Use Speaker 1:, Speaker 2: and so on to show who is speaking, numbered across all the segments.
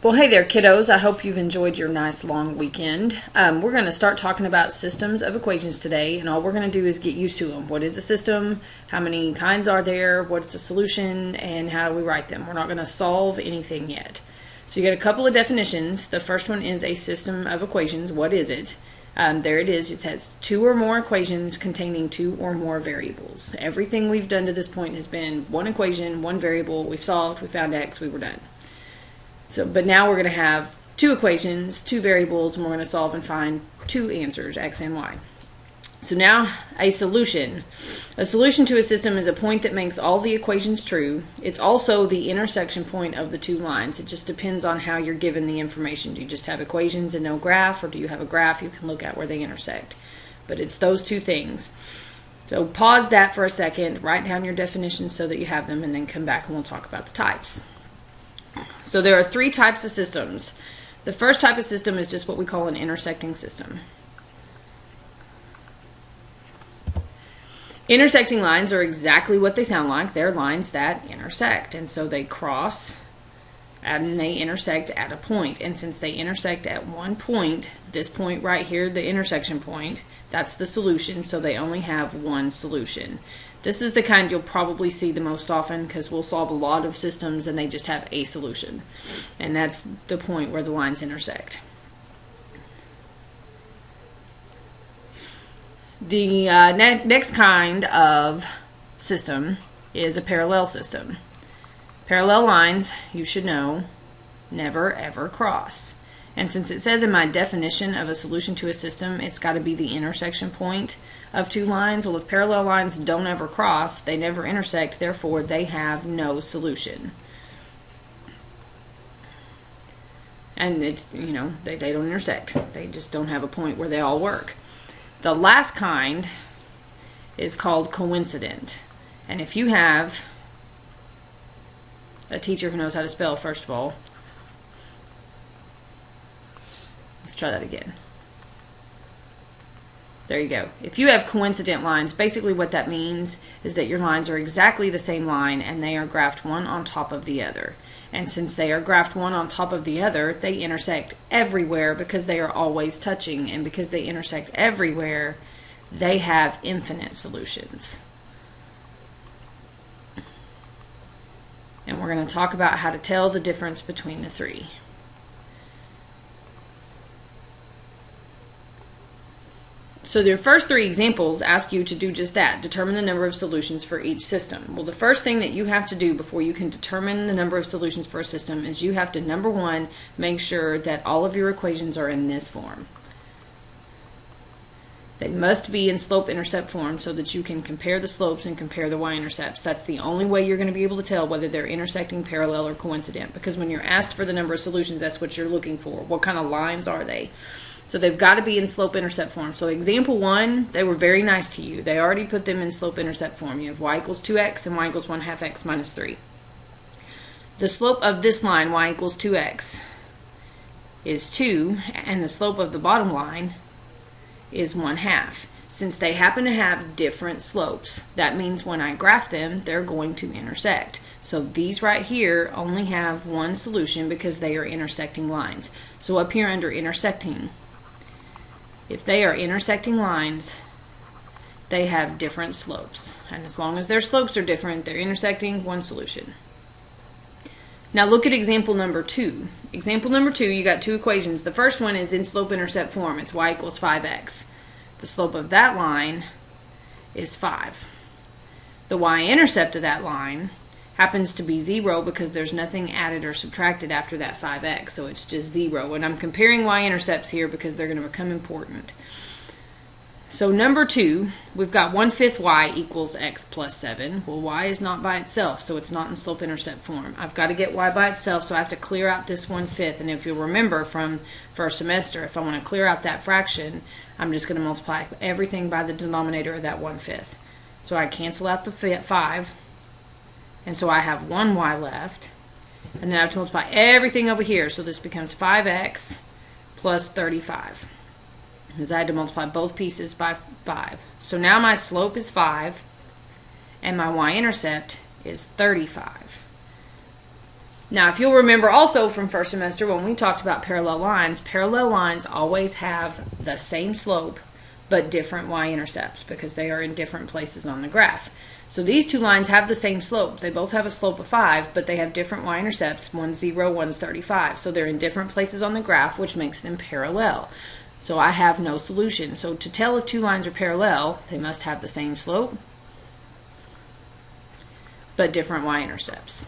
Speaker 1: Well, hey there, kiddos. I hope you've enjoyed your nice long weekend. We're going to start talking about systems of equations today, and all we're going to do is get used to them. What is a system? How many kinds are there? What's a solution? And how do we write them? We're not going to solve anything yet. So you get a couple of definitions. The first one is a system of equations. What is it? There it is. It has two or more equations containing two or more variables. Everything we've done to this point has been one equation, one variable. We've solved, we found x, we were done. But now we're going to have two equations, two variables, and we're going to solve and find two answers, x and y. So now a solution. A solution to a system is a point that makes all the equations true. It's also the intersection point of the two lines. It just depends on how you're given the information. Do you just have equations and no graph, or do you have a graph you can look at where they intersect? But it's those two things. So pause that for a second, write down your definitions so that you have them, and then come back and we'll talk about the types. So there are three types of systems. The first type of system is just what we call an intersecting system. Intersecting lines are exactly what they sound like. They're lines that intersect, and so they cross and they intersect at a point. And since they intersect at one point, this point right here, the intersection point, that's the solution, so they only have one solution. This is the kind you'll probably see the most often because we'll solve a lot of systems and they just have a solution. And that's the point where the lines intersect. The next kind of system is a parallel system. Parallel lines, you should know, never ever cross. And since it says in my definition of a solution to a system, it's got to be the intersection point of two lines. Well, if parallel lines don't ever cross, they never intersect, therefore they have no solution. And it's, they don't intersect. They just don't have a point where they all work. The last kind is called coincident. And if you have a teacher who knows how to spell, first of all, let's try that again. There you go. If you have coincident lines, basically what that means is that your lines are exactly the same line and they are graphed one on top of the other. And since they are graphed one on top of the other, they intersect everywhere because they are always touching. And because they intersect everywhere, they have infinite solutions. And we're going to talk about how to tell the difference between the three. So the first three examples ask you to do just that, determine the number of solutions for each system. Well, the first thing that you have to do before you can determine the number of solutions for a system is you have to, number one, make sure that all of your equations are in this form. They must be in slope-intercept form so that you can compare the slopes and compare the y-intercepts. That's the only way you're going to be able to tell whether they're intersecting, parallel, or coincident, because when you're asked for the number of solutions, that's what you're looking for. What kind of lines are they? So they've got to be in slope-intercept form. So example 1, they were very nice to you. They already put them in slope-intercept form. You have y equals 2x and y equals 1/2 x minus 3. The slope of this line, y equals 2x, is 2, and the slope of the bottom line is 1/2. Since they happen to have different slopes, that means when I graph them, they're going to intersect. So these right here only have one solution because they are intersecting lines. So up here under intersecting, if they are intersecting lines, they have different slopes. And as long as their slopes are different, they're intersecting, one solution. Now look at example number 2. Example number 2, you got two equations. The first one is in slope-intercept form. It's y equals 5x. The slope of that line is 5. The y-intercept of that line happens to be 0 because there's nothing added or subtracted after that 5x, so it's just 0. And I'm comparing y-intercepts here because they're going to become important. So number 2, we've got 1/5 y equals x plus 7. Well, y is not by itself, so it's not in slope-intercept form. I've got to get y by itself, so I have to clear out this 1/5. And if you'll remember from first semester, if I want to clear out that fraction, I'm just going to multiply everything by the denominator of that 1/5. So I cancel out the 5, and so I have 1y left. And then I have to multiply everything over here, so this becomes 5x plus 35. Because I had to multiply both pieces by 5. So now my slope is 5, and my y-intercept is 35. Now, if you'll remember also from first semester when we talked about parallel lines always have the same slope but different y-intercepts because they are in different places on the graph. So these two lines have the same slope. They both have a slope of 5, but they have different y-intercepts. One's 0, one's 35. So they're in different places on the graph, which makes them parallel. So I have no solution. So to tell if two lines are parallel, they must have the same slope but different y-intercepts.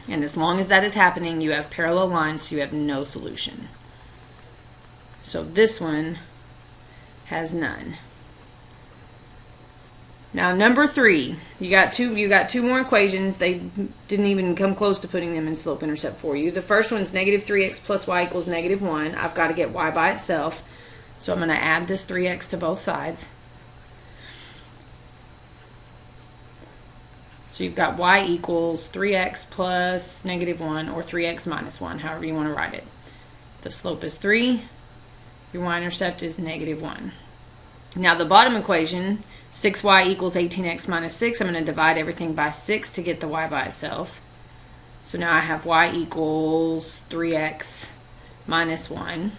Speaker 1: And as long as that is happening, you have parallel lines, so you have no solution. So this one has none. Now number 3, you got two more equations. They didn't even come close to putting them in slope-intercept for you. The first one's negative 3x plus y equals negative 1. I've got to get y by itself, so I'm going to add this 3x to both sides. So you've got y equals 3x plus negative 1 or 3x minus 1, however you want to write it. The slope is 3. Your y-intercept is negative 1. Now the bottom equation, 6y equals 18x minus 6, I'm going to divide everything by 6 to get the y by itself. So now I have y equals 3x minus 1.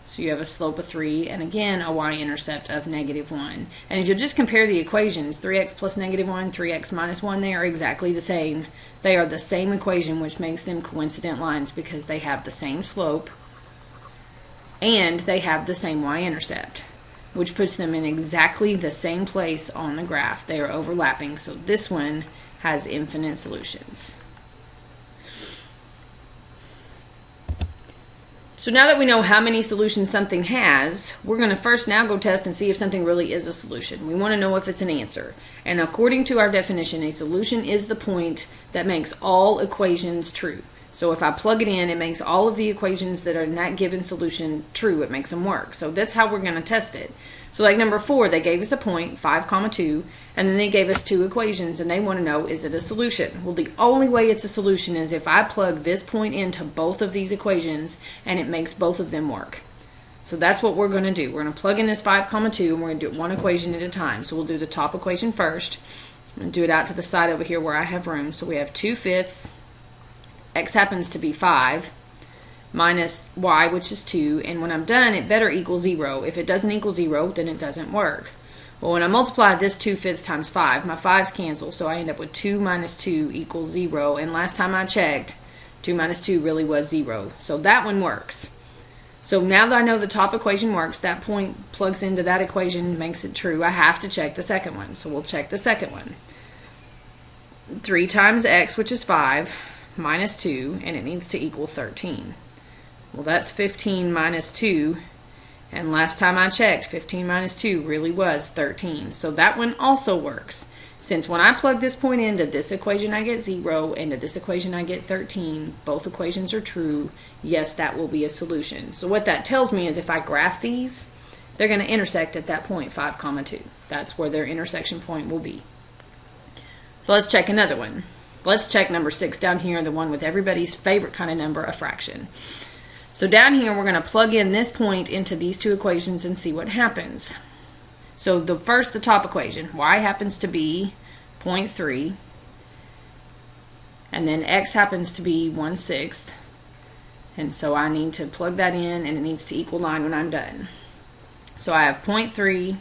Speaker 1: So you have a slope of 3, and again, a y-intercept of negative 1. And if you just compare the equations, 3x plus negative 1, 3x minus 1, they are exactly the same. They are the same equation, which makes them coincident lines because they have the same slope and they have the same y-intercept, which puts them in exactly the same place on the graph. They are overlapping, so this one has infinite solutions. So now that we know how many solutions something has, we're going to first now go test and see if something really is a solution. We want to know if it's an answer. And according to our definition, a solution is the point that makes all equations true. So if I plug it in, it makes all of the equations that are in that given solution true. It makes them work. So that's how we're going to test it. So like number 4, they gave us a point, 5, 2, and then they gave us 2 equations, and they want to know, is it a solution? Well, the only way it's a solution is if I plug this point into both of these equations, and it makes both of them work. So that's what we're going to do. We're going to plug in this 5, 2, and we're going to do it one equation at a time. So we'll do the top equation first. I'm going to do it out to the side over here where I have room. So we have 2/5, x happens to be 5, minus y, which is 2, and when I'm done, it better equal 0. If it doesn't equal 0, then it doesn't work. Well, when I multiply this 2/5 times 5, my 5's cancel, so I end up with 2 minus 2 equals 0, and last time I checked, 2 minus 2 really was 0. So that one works. So now that I know the top equation works, that point plugs into that equation, makes it true. I have to check the second one, so we'll check the second one. 3 times x, which is 5, minus 2, and it needs to equal 13. Well, that's 15 minus 2, and last time I checked, 15 minus 2 really was 13. So that one also works. Since when I plug this point into this equation I get 0, into this equation I get 13, both equations are true, yes, that will be a solution. So what that tells me is if I graph these, they're going to intersect at that point, 5, 2. That's where their intersection point will be. So let's check another one. Let's check number 6 down here, the one with everybody's favorite kind of number, a fraction. So down here, we're going to plug in this point into these 2 equations and see what happens. So the top equation, y happens to be 0.3, and then x happens to be 1/6, and so I need to plug that in, and it needs to equal 9 when I'm done. So I have 0.3,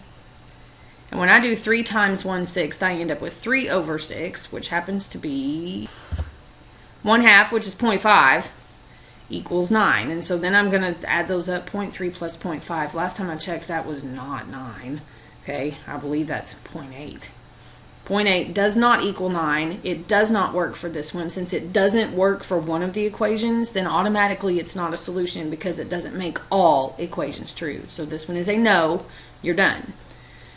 Speaker 1: and when I do 3 times 1/6, I end up with 3/6, which happens to be 1/2, which is 0.5, equals 9. And so then I'm going to add those up, 0.3 plus 0.5. Last time I checked, that was not 9. Okay, I believe that's 0.8. 0.8 does not equal 9. It does not work for this one. Since it doesn't work for one of the equations, then automatically it's not a solution because it doesn't make all equations true. So this one is a no. You're done.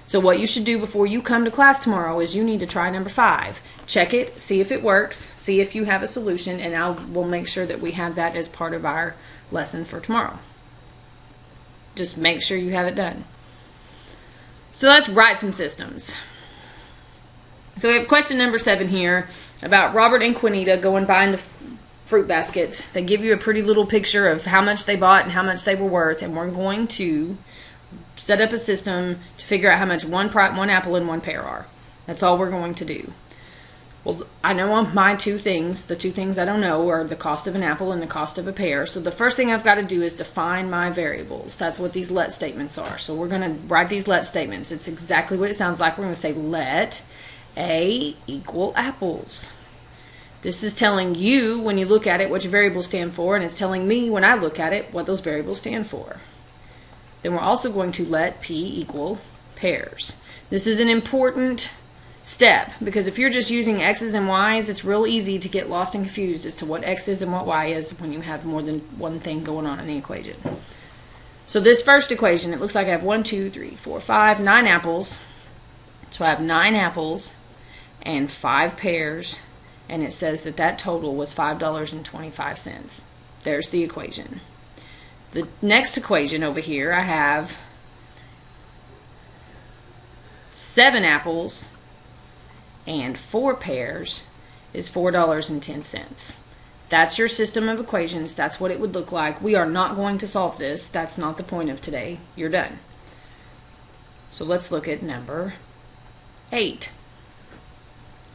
Speaker 1: So what you should do before you come to class tomorrow is you need to try number 5. Check it, see if it works, see if you have a solution, and we'll make sure that we have that as part of our lesson for tomorrow. Just make sure you have it done. So let's write some systems. So we have question number 7 here about Robert and Quinita going buying the fruit baskets. They give you a pretty little picture of how much they bought and how much they were worth, and we're going to set up a system to figure out how much one apple and one pear are. That's all we're going to do. Well, I know my two things. The two things I don't know are the cost of an apple and the cost of a pear. So the first thing I've got to do is define my variables. That's what these let statements are. So we're going to write these let statements. It's exactly what it sounds like. We're going to say let A equal apples. This is telling you, when you look at it, what your variables stand for, and it's telling me, when I look at it, what those variables stand for. Then we're also going to let P equal pears. This is an important step, because if you're just using x's and y's, it's real easy to get lost and confused as to what x is and what y is when you have more than one thing going on in the equation. So this first equation, it looks like I have 1, 2, 3, 4, 5, 9 apples. So I have 9 apples and 5 pears, and it says that that total was $5.25. There's the equation. The next equation over here, I have 7 apples and 4 pears is $4.10. That's your system of equations. That's what it would look like. We are not going to solve this. That's not the point of today. You're done. So let's look at number 8.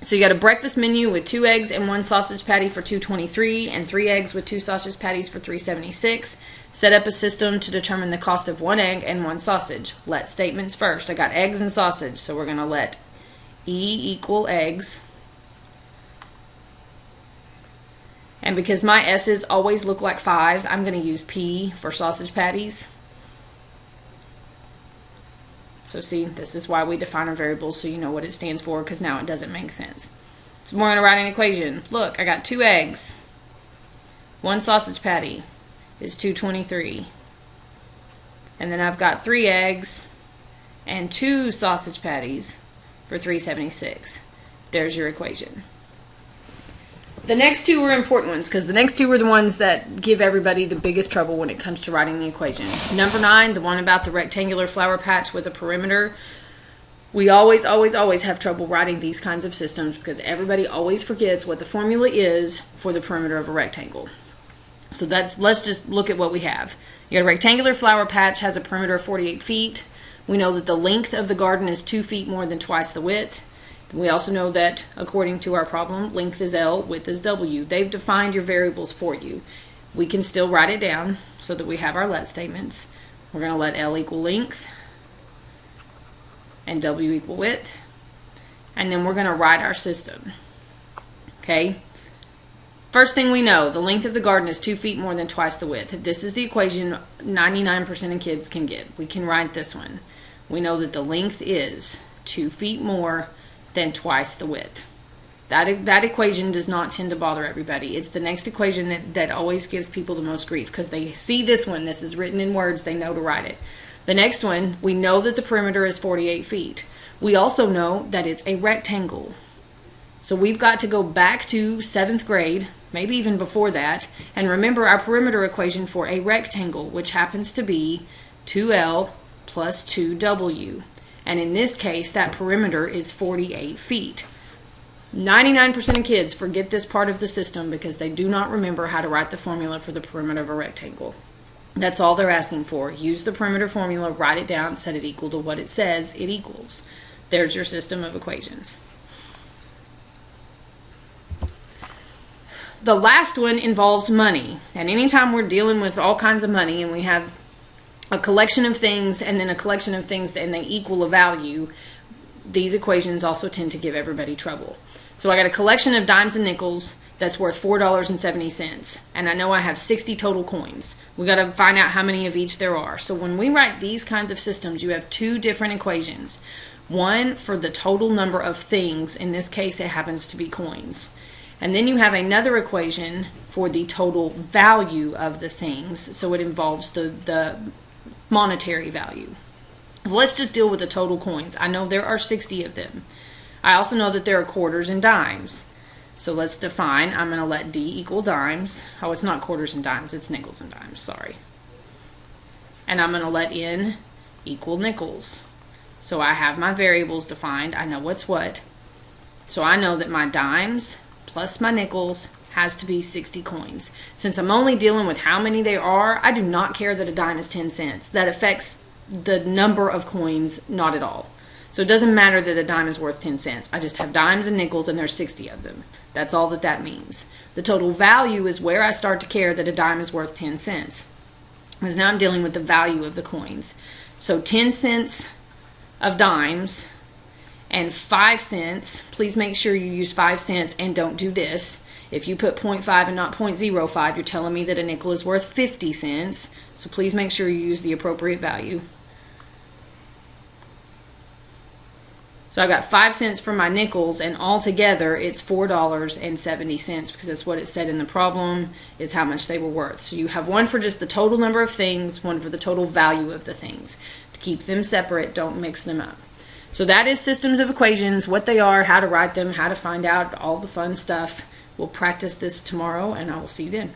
Speaker 1: So you got a breakfast menu with 2 eggs and 1 sausage patty for $2.23 and 3 eggs with 2 sausage patties for $3.76. Set up a system to determine the cost of 1 egg and 1 sausage. Let statements first. I got eggs and sausage, so we're going to let E equal eggs. And because my S's always look like 5s, I'm going to use P for sausage patties. So see, this is why we define our variables, so you know what it stands for, because now it doesn't make sense. So we're going to write an equation. Look, I got 2 eggs. 1 sausage patty is $2.23. And then I've got 3 eggs and 2 sausage patties for $3.76. There's your equation. The next two are important ones, because the next two are the ones that give everybody the biggest trouble when it comes to writing the equation. Number 9, the one about the rectangular flower patch with a perimeter. We always have trouble writing these kinds of systems because everybody always forgets what the formula is for the perimeter of a rectangle. So let's just look at what we have. You got a rectangular flower patch, has a perimeter of 48 feet. We know that the length of the garden is 2 feet more than twice the width. We also know that, according to our problem, length is L, width is W. They've defined your variables for you. We can still write it down so that we have our let statements. We're going to let L equal length and W equal width. And then we're going to write our system. Okay? First thing we know, the length of the garden is 2 feet more than twice the width. This is the equation 99% of kids can get. We can write this one. We know that the length is 2 feet more than twice the width. That equation does not tend to bother everybody. It's the next equation that always gives people the most grief, because they see this one, this is written in words, they know to write it. The next one, we know that the perimeter is 48 feet. We also know that it's a rectangle. So we've got to go back to 7th grade, maybe even before that, and remember our perimeter equation for a rectangle, which happens to be 2L plus 2W. And in this case, that perimeter is 48 feet. 99% of kids forget this part of the system because they do not remember how to write the formula for the perimeter of a rectangle. That's all they're asking for. Use the perimeter formula, write it down, set it equal to what it says it equals. There's your system of equations. The last one involves money. And anytime we're dealing with all kinds of money and we have a collection of things and then a collection of things and they equal a value, these equations also tend to give everybody trouble. So I got a collection of dimes and nickels that's worth $4.70, and I know I have 60 total coins. We got to find out how many of each there are. So when we write these kinds of systems, you have 2 different equations. One for the total number of things, in this case it happens to be coins. And then you have another equation for the total value of the things, so it involves the monetary value. So let's just deal with the total coins. I know there are 60 of them. I also know that there are quarters and dimes. So let's define, I'm going to let D equal dimes. Oh, it's not quarters and dimes, it's nickels and dimes, sorry. And I'm going to let N equal nickels. So I have my variables defined, I know what's what. So I know that my dimes plus my nickels has to be 60 coins. Since I'm only dealing with how many there are, I do not care that a dime is 10 cents. That affects the number of coins not at all. So it doesn't matter that a dime is worth 10 cents. I just have dimes and nickels and there's 60 of them. That's all that that means. The total value is where I start to care that a dime is worth 10 cents. Because now I'm dealing with the value of the coins. So 10 cents of dimes and 5 cents. Please make sure you use 5 cents and don't do this. If you put 0.5 and not 0.05, you're telling me that a nickel is worth 50 cents. So please make sure you use the appropriate value. So I've got 5 cents for my nickels, and altogether it's $4.70 because that's what it said in the problem is how much they were worth. So you have one for just the total number of things, one for the total value of the things. To keep them separate, don't mix them up. So that is systems of equations, what they are, how to write them, how to find out all the fun stuff. We'll practice this tomorrow, and I will see you then.